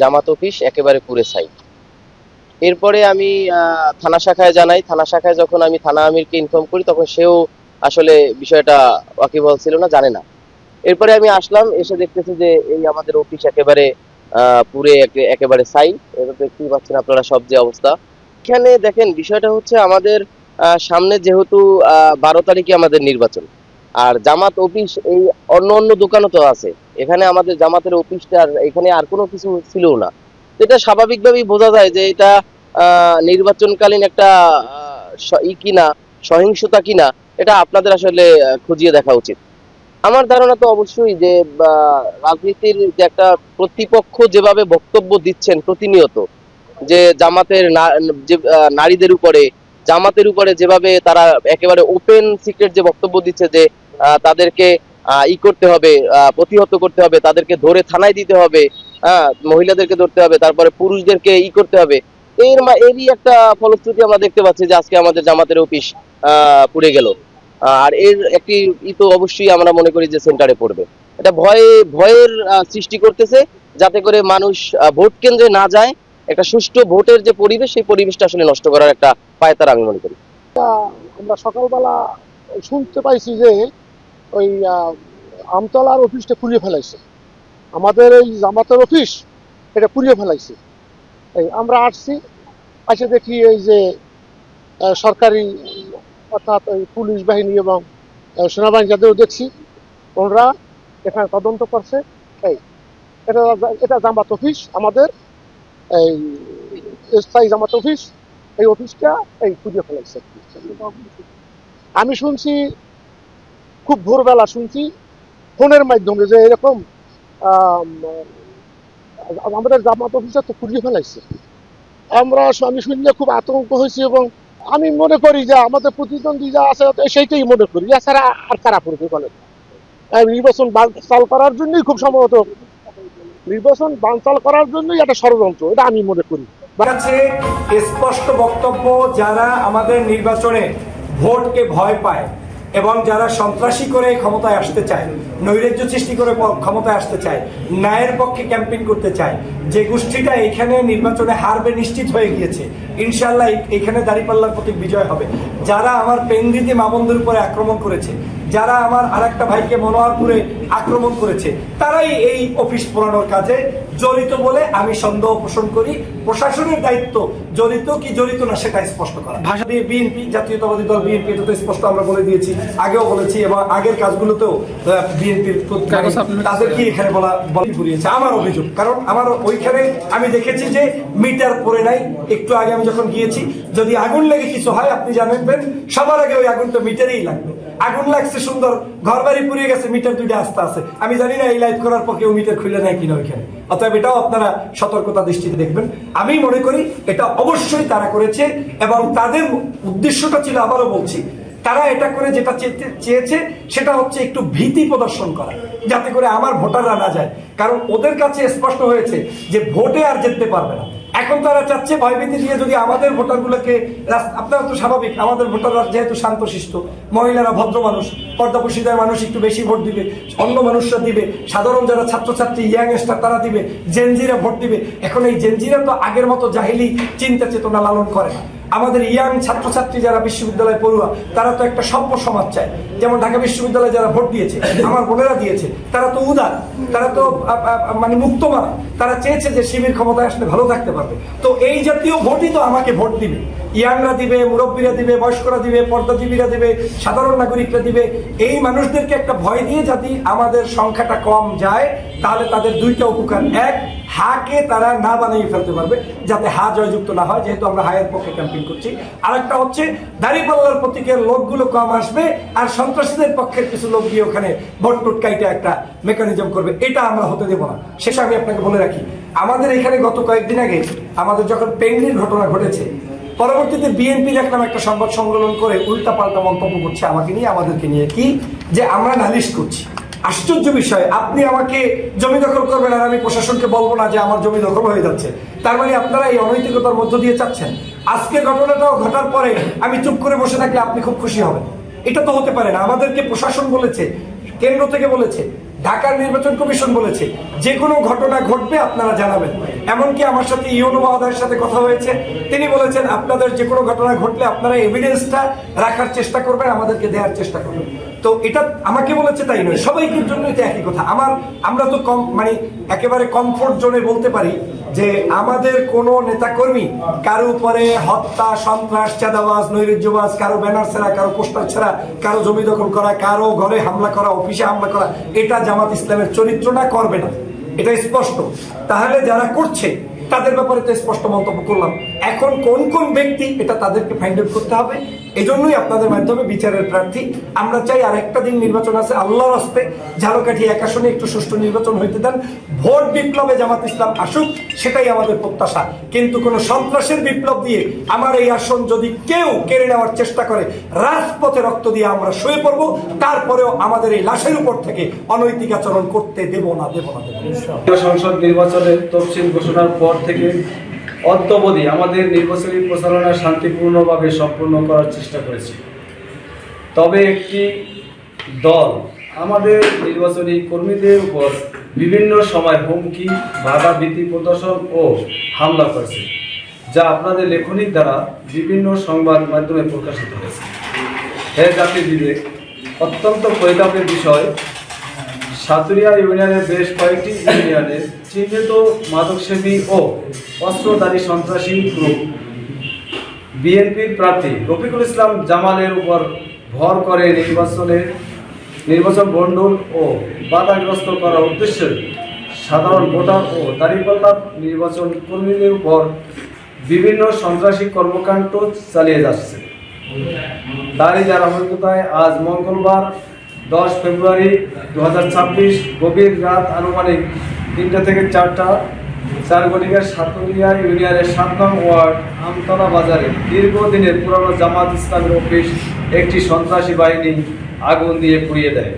জামাত office একেবারে পুড়ে ছাই। এরপরে আমি থানা শাখায় জানাই। থানা শাখায় যখন আমি থানা আমিরকে ইনফর্ম করি তখন সেও আসলে বিষয়টা ওয়াকিবহাল ছিল না, জানে না। এরপরে আমি আসলাম, এসে দেখতেছি যে এই আমাদের অফিস একেবারে পুড়ে একেবারে ছাই। এটা দেখতেই পাচ্ছেন আপনারা সব যে অবস্থা। এখানে দেখেন বিষয়টা হচ্ছে আমাদের সামনে যেহেতু 12 তারিখে আমাদের নির্বাচন, আর জামাত অফিস এই অন্য অন্য দোকানও তো আছে। এখানে আমাদের জামাতের অফিসটা এখানে আর কোনো কিছু ছিল না। এটা স্বাভাবিকভাবেই বোঝা যায় যে এটা নির্বাচনকালীন একটা কিনা, সহিংসতা কিনা, এটা আপনাদের আসলে খুঁজিয়ে দেখা উচিত। আমার ধারণা তো অবশ্যই যে রাজনীতির যে একটা প্রতিপক্ষ যেভাবে বক্তব্য দিচ্ছেন প্রতিনিয়ত, যে জামাতের যে নারীদের উপরে, জামাতের উপরে যেভাবে তারা একেবারে ওপেন সিক্রেট যে বক্তব্য দিচ্ছে যে তাদেরকে করতে হবে, প্রতিহত করতে হবে, তাদেরকে ধরে থানায় দিতে হবে, মহিলাদেরকে ধরতে হবে, তারপরে পুরুষদেরকে করতে হবে। এরই একটা ফলশ্রুতি আমরা দেখতে পাচ্ছি যে আজকে আমাদের জামাতের অফিস পুড়ে গেল। আর এর একটি তো অবশ্যই আমরা মনে করি যে সেন্টারে পড়বে। এটা ভয়ের সৃষ্টি করতেছে, যাতে করে মানুষ ভোট কেন্দ্রে না যায়। একটা সুষ্ঠু ভোটের যে পরিবেশ, সেই পরিবেশটা আসলে নষ্ট করার একটা পায়তারা আমি মনে করি। আমরা সকালবেলা শুনতে পাইছি যে ওই আমতলার অফিসটা পুড়িয়ে ফেলাইছে, আমাদের এই জামাতের অফিস এটা পুড়িয়ে ফেলাইছে। এই আমরা আসছি, এসে দেখি এই যে সরকারি অর্থাৎ ওই পুলিশ বাহিনী এবং সেনাবাহিনী যাদেরও দেখছি, ওনারা এখানে তদন্ত করছে। এই এটা এটা জামাত অফিস, আমাদের এই স্থায়ী জামাত অফিস, এই অফিসটা এই পুড়িয়ে ফেলাইছে। আমি শুনছি, খুব ভোরবেলা শুনছি ফোনের মাধ্যমে যে এরকম আমাদের জামাত অফিসটা তো পুড়িয়ে ফেলাইছে। আমি শুনলে খুব আতঙ্ক হয়েছি, এবং আমি মনে করি যে আমাদের প্রতিদ্বন্দ্বী যা আছে সেইটাই মনে করি, এছাড়া আর কারা পড়বে বলেন। নির্বাচন বানচাল করার জন্যই খুব সম্ভবত, নির্বাচন বানচাল করার জন্যই একটা ষড়যন্ত্র, এটা আমি মনে করি। কাছে স্পষ্ট বক্তব্য, যারা আমাদের নির্বাচনে ভোটকে ভয় পায় এবং যারা সন্ত্রাসী করে ক্ষমতায় আসতে চায়, নৈরাজ্য সৃষ্টি করে ক্ষমতায় আসতে চায়, ন্যায়ের পক্ষে ক্যাম্পেইন করতে চায়, যে গোষ্ঠীটা এখানে নির্বাচনে হারবে নিশ্চিত হয়ে গিয়েছে, ইনশাল্লাহ এখানে দাঁড়িপাল্লার প্রতীক বিজয় হবে। যারা আমার পেন্দিতে মামুনদের উপরে আক্রমণ করেছে, যারা আমার আরেকটা ভাইকে মনোহরপুরে আক্রমণ করেছে, তারাই এই অফিস পোড়ানোর কাজে জড়িত বলে আমি সন্দেহ পোষণ করি। প্রশাসনের দায়িত্ব জড়িত কি জড়িত না সেটা স্পষ্ট করা। ভাষা দিয়ে বিএনপি, জাতীয়তাবাদী দল বিএনপি, এটা তো স্পষ্ট আমরা বলে দিয়েছি, আগেও বলেছি, এবং আগের কাজগুলোতেও বিএনপির তাদেরকে এখানে বলা ঘুরিয়েছে আমার অভিযোগ। কারণ আমার ওইখানে আমি দেখেছি যে মিটার পড়ে নাই। একটু আগে আমি যখন গিয়েছি, যদি আগুন লেগে কিছু হয় আপনি জানেন, সবার আগে ওই আগুনটা মিটারেই লাগবে। আগুন লাগছে সুন্দর, ঘর বাড়ি পুড়িয়ে গেছে, মিটার দুইটা আস্তে আছে। আমি জানি না এই লাইভ করার পর কেউ মিটার খুলে নেয় কিনা ওইখানে। অতএব এটাও আপনারা সতর্কতা দৃষ্টিতে দেখবেন। আমি মনে করি এটা অবশ্যই তারা করেছে, এবং তাদের উদ্দেশ্যটা ছিল, আবারও বলছি, তারা এটা করে যেটা চেয়েছে সেটা হচ্ছে একটু ভীতি প্রদর্শন করা, যাতে করে আমার ভোটাররা না যায়। কারণ ওদের কাছে স্পষ্ট হয়েছে যে ভোটে আর জিততে পারবে না। এখন তারা চাচ্ছে ভয়ভীতি দিয়ে যদি আমাদের ভোটারগুলোকে, আপনারা তো স্বাভাবিক, আমাদের ভোটাররা যেহেতু শান্তশিষ্ট, মহিলারা ভদ্র মানুষ, পর্দাপশিদার মানুষ একটু বেশি ভোট দিবে, অন্য মানুষরা দিবে, সাধারণ যারা ছাত্রছাত্রী ইয়াংস্টার তারা দিবে, জেনজিরা ভোট দিবে। এখন এই জেনজিরা তো আগের মতো জাহিলি চিন্তা চেতনা লালন করে না। আমাদের ইয়াং ছাত্রছাত্রী যারা বিশ্ববিদ্যালয়ে পড়ুয়া, তারা তো একটা সভ্য সমাজ চায়। যেমন ঢাকা বিশ্ববিদ্যালয়ে যারা ভোট দিয়েছে, আমার বোনেরা দিয়েছে, তারা তো উদার, তারা তো মানে মুক্তমানা, তারা চেয়েছে যে শিবির ক্ষমতায় আসলে ভালো থাকতে পারবে। তো এই জাতীয় ভোটই তো আমাকে ভোট দিবে, ইয়াংরা দিবে, মুরব্বীরা দিবে, বয়স্করা দিবে, পর্দাজীবীরা দিবে, সাধারণ নাগরিকরা দিবে। এই মানুষদেরকে একটা ভয় দিয়ে যদি আমাদের সংখ্যাটা কম যায়, তাহলে তাদের দুইটা উপকার। এক, হাকে তারা না বানিয়ে ফেলতে পারবে, যাতে হা জয়যুক্ত না হয়, যেহেতু আমরা হায়ের পক্ষে ক্যাম্পেইন করছি। আরেকটা হচ্ছে দাঁড়িপাল্লার প্রতীকের লোকগুলো কম আসবে, আর সন্ত্রাসীদের পক্ষের কিছু লোক গিয়ে ওখানে ভোট টোট কাইটা একটা মেকানিজম করবে। এটা আমরা হতে দেবো না। শেষে আমি আপনাকে বলে রাখি, আমাদের এখানে গত কয়েকদিন আগে আমাদের যখন পেঙ্গলির ঘটনা ঘটেছে, পরবর্তীতে বিএনপি দেখলাম একটা সংবাদ সম্মেলন করে উল্টাপাল্টা মন্তব্য করছে আমাকে নিয়ে, আমাদেরকে নিয়ে, কি যে আমরা নালিশ করছি। আশ্চর্য বিষয়, আপনি আমাকে জমি দখল করবেন আর আমি প্রশাসনকে বলবো না যে আমার জমি দখল হয়ে যাচ্ছে। তার মানে আপনারা এই অনৈতিকতার মধ্য দিয়ে চাচ্ছেন আজকের ঘটনাটাও ঘটার পরে আমি চুপ করে বসে থাকলে আপনি খুব খুশি হবেন। এটা তো হতে পারে না। আমাদেরকে প্রশাসন বলেছে, কেন্দ্র থেকে বলেছে ঢাকার নির্বাচন কমিশন বলেছে যে কোনো ঘটনা ঘটবে আপনারা জানাবেন। এমনকি আমার সাথে ইউনো মহোদয়ের সাথে কথা হয়েছে, তিনি বলেছেন আপনাদের যে কোনো ঘটনা ঘটলে আপনারা এভিডেন্সটা রাখার চেষ্টা করবেন, আমাদেরকে দেওয়ার চেষ্টা করবেন। তো এটা আমাকে বলেছে তাই নয়, সবাইকে জন্য এটা একই কথা। আমরা তো মানে একেবারে কমফোর্ট জোনে বলতে পারি যে আমাদের কোনো নেতাকর্মী কারো উপরে হত্যা, সন্ত্রাস, চাঁদাবাজ, নৈরাজ্যবাজ, কারো ব্যানার ছাড়া, কারো পোস্টার ছাড়া, কারো জমি দখল করা, কারো ঘরে হামলা করা, অফিসে হামলা করা, এটা জামাত ইসলামের চরিত্র না, করবে না, এটা স্পষ্ট। তাহলে যারা করছে তাদের ব্যাপারে তো স্পষ্ট মন্তব্য করলাম। এখন কোন কোন ব্যক্তি, এটা তাদেরকে ফাইন্ড আউট করতে হবে। এই জন্যই আপনাদের মাধ্যমে বিচারের প্রার্থী আমরা চাই। আর একটা দিন নির্বাচন আছে, আল্লাহর হস্তে ঝালকাঠি 1 আসনে একটু সুষ্ঠু নির্বাচন হইতে দেন, ভোট বিপ্লবে জামাত ইসলাম আসুক, সেটাই আমাদের প্রত্যাশা। কিন্তু কোনো সন্ত্রাসের বিপ্লব দিয়ে আমার এই আসন যদি কেউ কেড়ে নেওয়ার চেষ্টা করে, রাজপথে রক্ত দিয়ে আমরা শুয়ে পড়ব, তারপরেও আমাদের এই লাশের উপর থেকে অনৈতিক আচরণ করতে দেব না। সংসদ নির্বাচনের তফসিল ঘোষণার পর থেকে অদ্যাবধি আমাদের নির্বাচনী প্রচারণা শান্তিপূর্ণভাবে সম্পূর্ণ করার চেষ্টা করেছি। তবে একটি দল আমাদের নির্বাচনী কর্মীদের উপর বিভিন্ন সময় হুমকি, বাধা, ভীতি প্রদর্শন ও হামলা করেছে, যা আপনাদের লেখনির দ্বারা বিভিন্ন সংবাদ মাধ্যমে প্রকাশিত হয়েছে। হে জাতির বিবেক, অত্যন্ত পরিতাপের বিষয়, সাতুরিয়া ইউনিয়নের বেশ কয়েকটি ইউনিয়নের চিহ্নিত মাদকসেবী ও অস্ত্রধারী সন্ত্রাসী গ্রুপ বিএনপির প্রার্থী রফিকুল ইসলাম জামালের উপর ভর করে নির্বাচন ভণ্ডুল ও বাধাগ্রস্ত করার উদ্দেশ্যে সাধারণ ভোটার ও দাঁড়িপাল্লা নির্বাচন কর্মীদের উপর বিভিন্ন সন্ত্রাসী কর্মকাণ্ড চালিয়ে যাচ্ছে। তারই ধারাবাহিকতায় আজ মঙ্গলবার 10 ফেব্রুয়ারি 2026 গভীর রাত আনুমানিক 3টা থেকে 4 ঘটিকার সাতুরিয়া ইউনিয়নের 7 নং ওয়ার্ড আমতলা বাজারে দীর্ঘদিনের পুরনো জামাত ইসলামের অফিস একটি সন্ত্রাসী বাহিনী আগুন দিয়ে পুড়িয়ে দেয়।